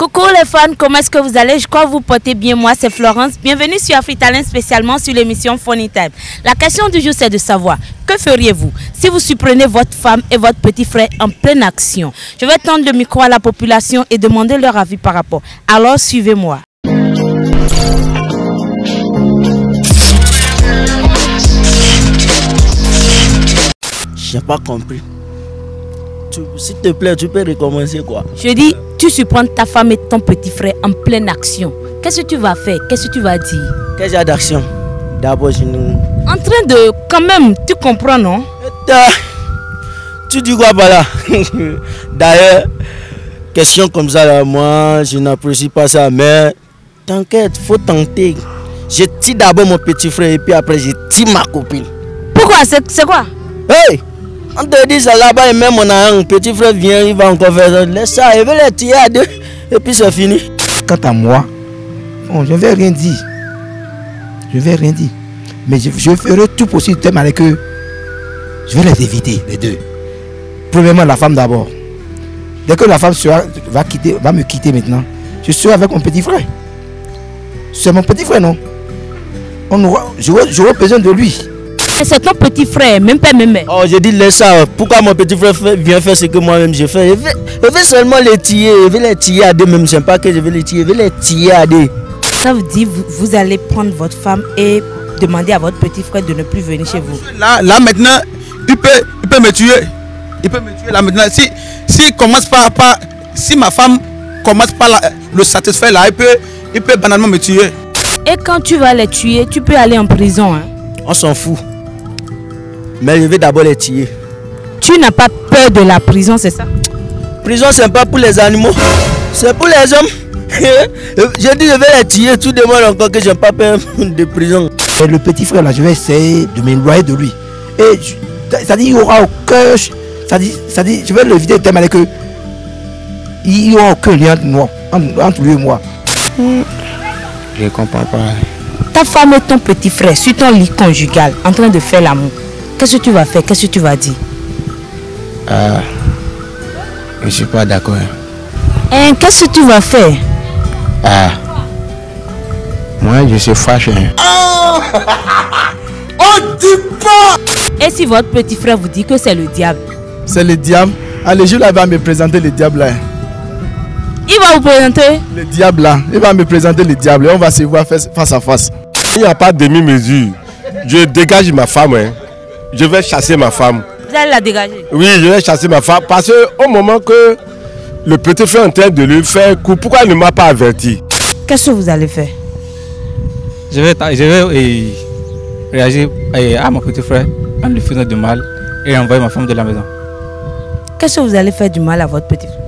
Coucou les fans, comment est-ce que vous allez? Je crois que vous portez bien. Moi, c'est Florence. Bienvenue sur Afritalent, spécialement sur l'émission Funny Time. La question du jour, c'est de savoir, que feriez-vous si vous surprenez votre femme et votre petit frère en pleine action? Je vais tendre le micro à la population et demander leur avis par rapport. Alors, suivez-moi. J'ai pas compris. S'il te plaît, tu peux recommencer quoi? Je dis, tu surprends ta femme et ton petit frère en pleine action. Qu'est-ce que tu vas faire? Qu'est-ce que tu vas dire? Quel genre d'action? D'abord, je ne... En train de... Quand même, tu comprends, non? Tu dis quoi par là? D'ailleurs, question comme ça, là, moi, je n'apprécie pas ça, mais t'inquiète, faut tenter. Je tire d'abord mon petit frère et puis après, je tire ma copine. Pourquoi? C'est quoi? Hey! On te dit ça là-bas et même mon petit frère vient, il va encore faire ça. Laisse ça, il veut les tirer à deux et puis c'est fini. Quant à moi, bon, je ne vais rien dire. Je ne vais rien dire. Mais je ferai tout possible de manière que je vais les éviter, les deux. Premièrement, la femme d'abord. Dès que la femme va me quitter maintenant, je serai avec mon petit frère. C'est mon petit frère, non? J'aurai besoin de lui. C'est ton petit frère, même pas même mère. Oh, j'ai dit laisse ça. Pourquoi mon petit frère vient faire ce que moi-même je fais? Je vais seulement les tirer. Je vais les tirer à deux même. Je ne sais pas que je vais les tirer. Je vais les tirer à deux. Ça veut dire vous allez prendre votre femme et demander à votre petit frère de ne plus venir chez vous. Là maintenant, il peut me tuer. Il peut me tuer là maintenant. Si ma femme commence par le satisfaire là, il peut banalement me tuer. Et quand tu vas les tuer, tu peux aller en prison. Hein? On s'en fout. Mais je vais d'abord les tirer. Tu n'as pas peur de la prison, c'est ça? Prison, c'est pas pour les animaux. C'est pour les hommes. Je dis je vais les tirer. Tout le monde encore que je n'ai pas peur de prison. Et le petit frère là, je vais essayer de m'éloigner de lui. Et ça dit il n'y aura aucun... Ça dit, je vais l'éviter de telle manière que il n'y aura aucun lien entre lui et moi. Je ne comprends pas. Ta femme et ton petit frère sur ton lit conjugal en train de faire l'amour. Qu'est-ce que tu vas faire? Qu'est-ce que tu vas dire? Je ne suis pas d'accord. Qu'est-ce que tu vas faire? Moi, je suis fâché. On dit pas! Et si votre petit frère vous dit que c'est le diable? C'est le diable. Allez, je va me présenter le diable là. Il va vous présenter? Le diable là. Il va me présenter le diable et on va se voir face à face. Il n'y a pas de demi-mesure. Je dégage ma femme. Hein. Je vais chasser ma femme. Vous allez la dégager? Oui, je vais chasser ma femme. Parce qu'au moment que le petit frère est en train de lui faire coup, pourquoi il ne m'a pas averti? Qu'est-ce que vous allez faire? Je vais réagir à mon petit frère en lui faisant du mal et envoyer ma femme de la maison. Qu'est-ce que vous allez faire du mal à votre petit frère?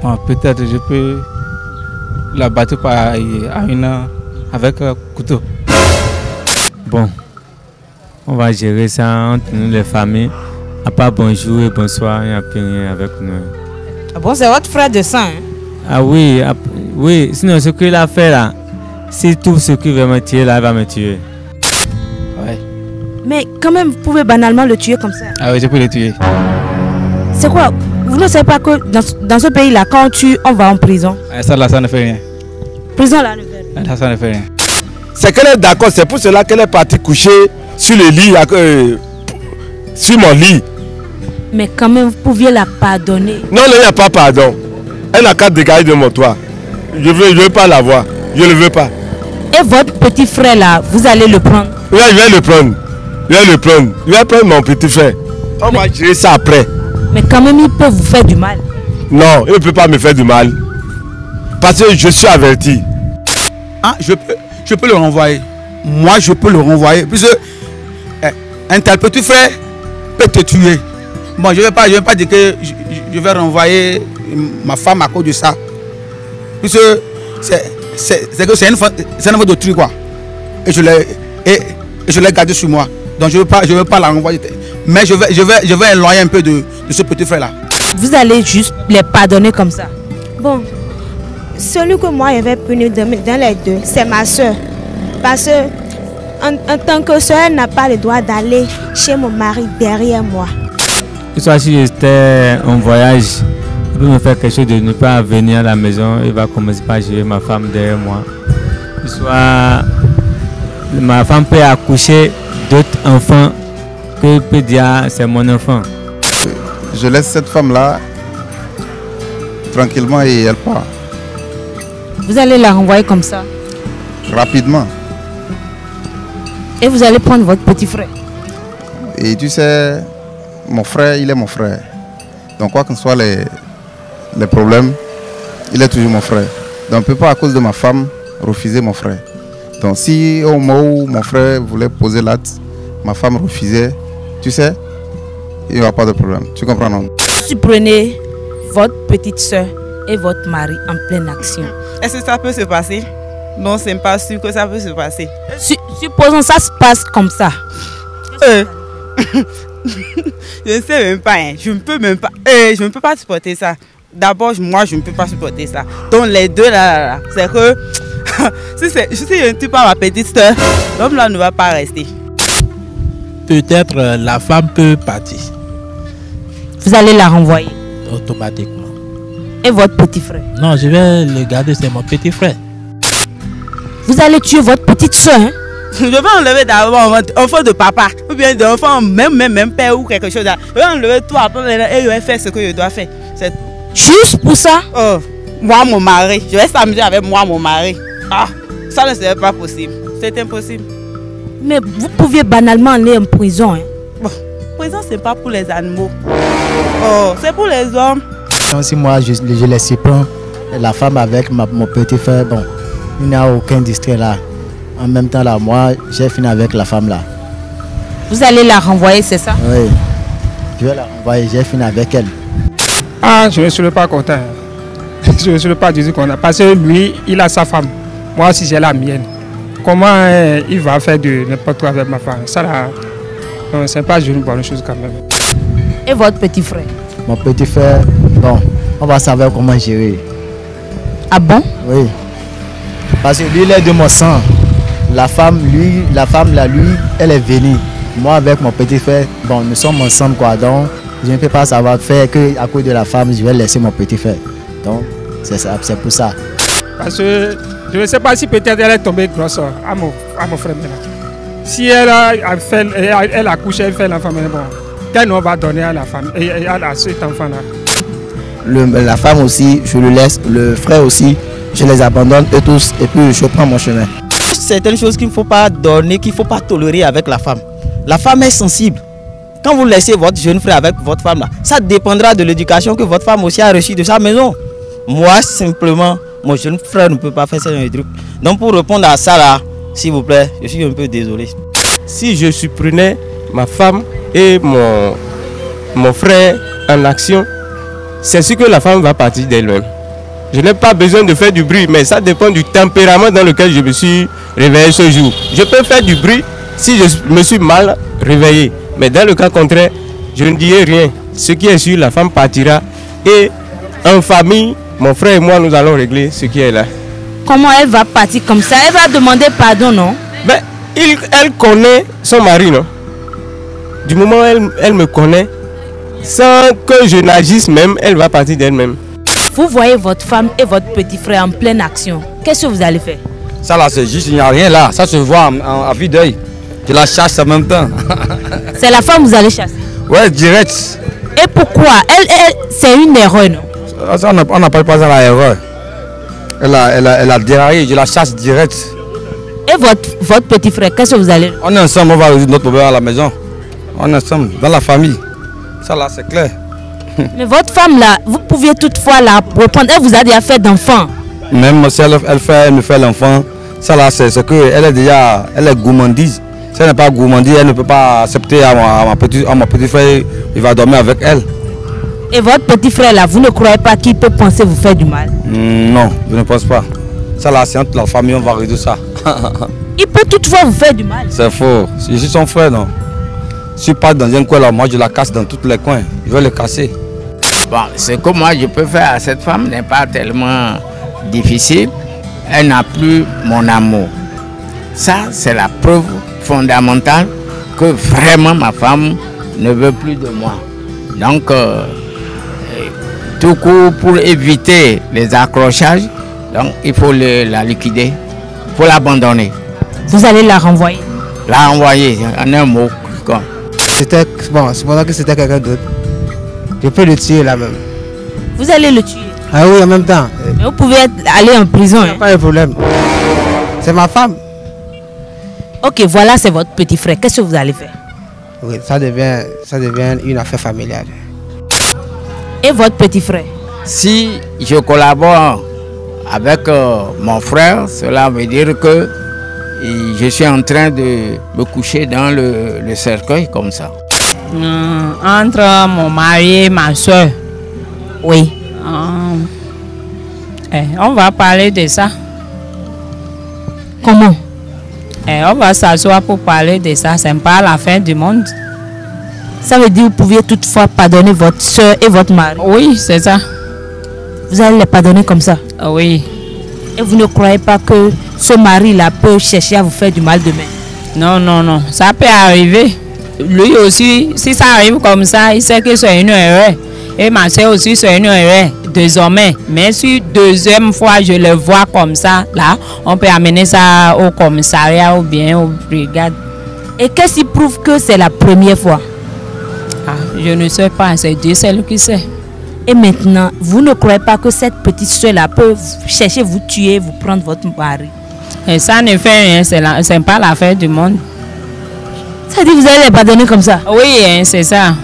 Bon, peut-être je peux la battre avec un couteau. Bon, on va gérer ça entre nous les familles. À part bonjour et bonsoir, il n'y a plus rien avec nous. Ah bon, c'est votre frère de sang, hein? Ah oui, oui, sinon ce qu'il a fait là, si tout ce qui veut me tuer là, il va me tuer. Ouais. Mais quand même, vous pouvez banalement le tuer comme ça. Ah oui, je peux le tuer. C'est quoi? Vous ne savez pas que dans ce pays là, quand on tue, on va en prison? Ça là, ça ne fait rien. Prison là ne fait rien. Ça ne fait rien. C'est qu'elle est d'accord, c'est pour cela qu'elle est partie coucher sur le lit, sur mon lit. Mais quand même, vous pouviez la pardonner. Non, il n'y a pas pardon. Elle n'a qu'à dégager de mon toit. Je veux pas la voir. Je ne le veux pas. Et votre petit frère là, vous allez le prendre? Oui, je vais le prendre. Je vais prendre mon petit frère. On va gérer ça après. Mais quand même, il peut vous faire du mal. Non, il ne peut pas me faire du mal. Parce que je suis averti. Ah, je peux le renvoyer. Moi, je peux le renvoyer. Puisque un tel petit frère peut te tuer. Bon, je ne vais pas dire que je vais renvoyer ma femme à cause de ça. Puisque c'est une façon de tuer quoi. Et je l'ai gardé sur moi. Donc je ne veux pas la renvoyer. Mais je vais éloigner un peu de ce petit frère là. Vous allez juste les pardonner comme ça? Bon, celui que moi je vais punir dans les deux, c'est ma soeur. Parce que en tant que soeur, elle n'a pas le droit d'aller chez mon mari derrière moi. Que soit si j'étais en voyage peut me faire quelque chose de ne pas venir à la maison, il va commencer par gérer ma femme derrière moi. Soit ma femme peut accoucher d'autres enfants que peut dire c'est mon enfant. Je laisse cette femme-là tranquillement et elle part. Vous allez la renvoyer comme ça? Rapidement. Et vous allez prendre votre petit frère? Et tu sais, mon frère, il est mon frère. Donc quoi que soient les problèmes, il est toujours mon frère. Donc on ne peut pas à cause de ma femme refuser mon frère. Donc si au moment où mon frère voulait poser l'acte, ma femme refusait, tu sais, il n'y aura pas de problème. Tu comprends, non? Si vous prenez votre petite soeur et votre mari en pleine action, est-ce que ça peut se passer? Non, c'est pas sûr que ça peut se passer. Supposons ça se passe comme ça. Je ne sais même pas, hein. Je ne peux même pas. Je ne peux pas supporter ça. D'abord, moi, je ne peux pas supporter ça. Donc les deux là, c'est que si je ne tue pas ma petite soeur, l'homme là ne va pas rester. Peut-être la femme peut partir. Vous allez la renvoyer automatiquement. Et votre petit frère? Non, je vais le garder, c'est mon petit frère. Vous allez tuer votre petite soeur, hein? Je vais enlever d'abord enfant de papa, ou bien d'enfant, même père ou quelque chose. Je vais enlever tout après et je vais faire ce que je dois faire. Juste pour ça? Moi, mon mari, je vais s'amuser avec moi, mon mari. Ah, ça ne serait pas possible. C'est impossible. Mais vous pouviez banalement aller en prison, hein? Bon, prison, c'est pas pour les animaux. Oh, c'est pour les hommes. Si moi, je laisse prendre la femme avec mon petit frère, bon, il n'y a aucun distrait là. En même temps, là, moi, j'ai fini avec la femme là. Vous allez la renvoyer, c'est ça? Oui. Je vais la renvoyer, j'ai fini avec elle. Ah, je ne suis pas content. Je ne suis pas du tout content. Parce que lui, il a sa femme. Moi aussi, j'ai la mienne. Comment il va faire de n'importe quoi avec ma femme? Ça là, c'est pas une bonne chose quand même. Et votre petit frère? Mon petit frère, bon, on va savoir comment gérer. Ah bon? Oui. Parce que lui, il est de mon sang. La femme, là, lui, elle est venue. Moi, avec mon petit frère, bon, nous sommes ensemble, quoi. Donc, je ne peux pas savoir faire qu'à cause de la femme, je vais laisser mon petit frère. Donc, c'est pour ça. Parce que je ne sais pas si peut-être elle est tombée grosse à mon frère maintenant. Si elle a couché, elle fait l'enfant, bon, quel nom va donner à la femme et à cet enfant-là? La femme aussi, je le laisse. Le frère aussi, je les abandonne eux tous et puis je prends mon chemin. Certaines choses qu'il ne faut pas donner, qu'il ne faut pas tolérer avec la femme. La femme est sensible. Quand vous laissez votre jeune frère avec votre femme, là, ça dépendra de l'éducation que votre femme aussi a reçue de sa maison. Moi, simplement, mon jeune frère ne peut pas faire ce genre de truc. Donc, pour répondre à ça, là, s'il vous plaît, je suis un peu désolé. Si je supprimais ma femme et mon frère en action, c'est sûr que la femme va partir d'elle-même. Je n'ai pas besoin de faire du bruit, mais ça dépend du tempérament dans lequel je me suis réveillé ce jour. Je peux faire du bruit si je me suis mal réveillé. Mais dans le cas contraire, je ne dirai rien. Ce qui est sûr, la femme partira. Et en famille, mon frère et moi, nous allons régler ce qui est là. Comment elle va partir comme ça? Elle va demander pardon, non? Ben, elle connaît son mari, non? Du moment où elle me connaît, sans que je n'agisse même, elle va partir d'elle-même. Vous voyez votre femme et votre petit frère en pleine action. Qu'est-ce que vous allez faire? Ça là, c'est juste, il n'y a rien là. Ça se voit à vue d'œil. Tu la chasses en même temps. C'est la femme que vous allez chasser? Ouais, direct. Et pourquoi? C'est une erreur, non? Ça, on n'appelle pas ça l'erreur. Elle a déraillé, je la chasse direct. Et votre petit frère, qu'est-ce que vous allez? On est ensemble, on va résoudre notre problème à la maison. On est ensemble, dans la famille. Ça là, c'est clair. Mais votre femme là, vous pouviez toutefois la reprendre. Elle vous a déjà fait d'enfant. Même si elle me fait l'enfant, ça là, c'est qu'elle est déjà, elle est gourmandise. Si elle n'est pas gourmandise, elle ne peut pas accepter à mon petit frère, il va dormir avec elle. Et votre petit frère là, vous ne croyez pas qu'il peut penser vous faire du mal? Non, je ne pense pas. Ça là, c'est entre la famille, on va résoudre ça. Il peut toutefois vous faire du mal. C'est faux. Je suis son frère, non. Si je pars dans un coin là, moi je la casse dans tous les coins. Je vais le casser. Bon, ce que moi je peux faire à cette femme n'est pas tellement difficile. Elle n'a plus mon amour. Ça, c'est la preuve fondamentale que vraiment ma femme ne veut plus de moi. Donc, tout court pour éviter les accrochages. Donc il faut la liquider, il faut l'abandonner. Vous allez la renvoyer? La renvoyer, en un mot. C'était bon, c'est pendant que c'était quelqu'un d'autre. Je peux le tuer là même. Vous allez le tuer? Ah oui, en même temps. Mais vous pouvez aller en prison. Hein? Pas de problème. C'est ma femme. Ok, voilà, c'est votre petit frère. Qu'est-ce que vous allez faire? Oui, ça devient une affaire familiale. Et votre petit frère? Si je collabore avec mon frère, cela veut dire que je suis en train de me coucher dans le cercueil comme ça. Entre mon mari et ma soeur. Oui. On va parler de ça. Comment? On va s'asseoir pour parler de ça. C'est pas la fin du monde. Ça veut dire que vous pouviez toutefois pardonner votre soeur et votre mari? Oui, c'est ça. Vous allez les pardonner comme ça? Oui. Et vous ne croyez pas que ce mari-là peut chercher à vous faire du mal demain? Non, non, non. Ça peut arriver. Lui aussi, si ça arrive comme ça, il sait que c'est une erreur. Et ma soeur aussi, c'est une erreur, désormais. Mais si deuxième fois je le vois comme ça, là, on peut amener ça au commissariat ou bien aux brigades. Et qu'est-ce qui prouve que c'est la première fois? Ah, je ne sais pas, c'est Dieu seul qui sait. Et maintenant, vous ne croyez pas que cette petite soeur-là peut chercher vous tuer, vous prendre votre mari? Et ça ne fait rien, c'est pas l'affaire du monde. Ça dit que vous allez les pardonner comme ça? Oui, hein, c'est ça.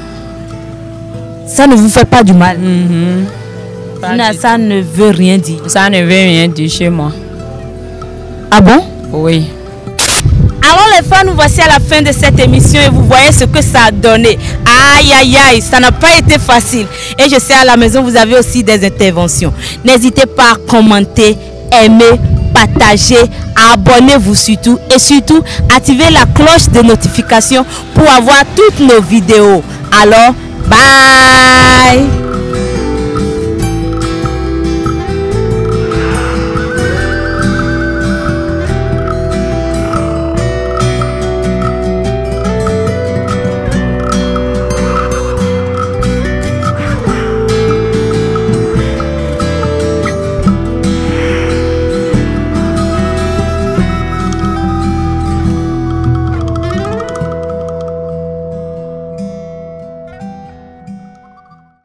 Ça ne vous fait pas du mal? Ça ne veut rien dire? Ça ne veut rien dire chez moi. Ah bon? Oui. Alors les fans, nous voici à la fin de cette émission et vous voyez ce que ça a donné. Aïe aïe aïe, ça n'a pas été facile. Et je sais à la maison vous avez aussi des interventions. N'hésitez pas à commenter, aimer, partager, abonnez-vous surtout et surtout activez la cloche de notification pour avoir toutes nos vidéos. Alors, bye!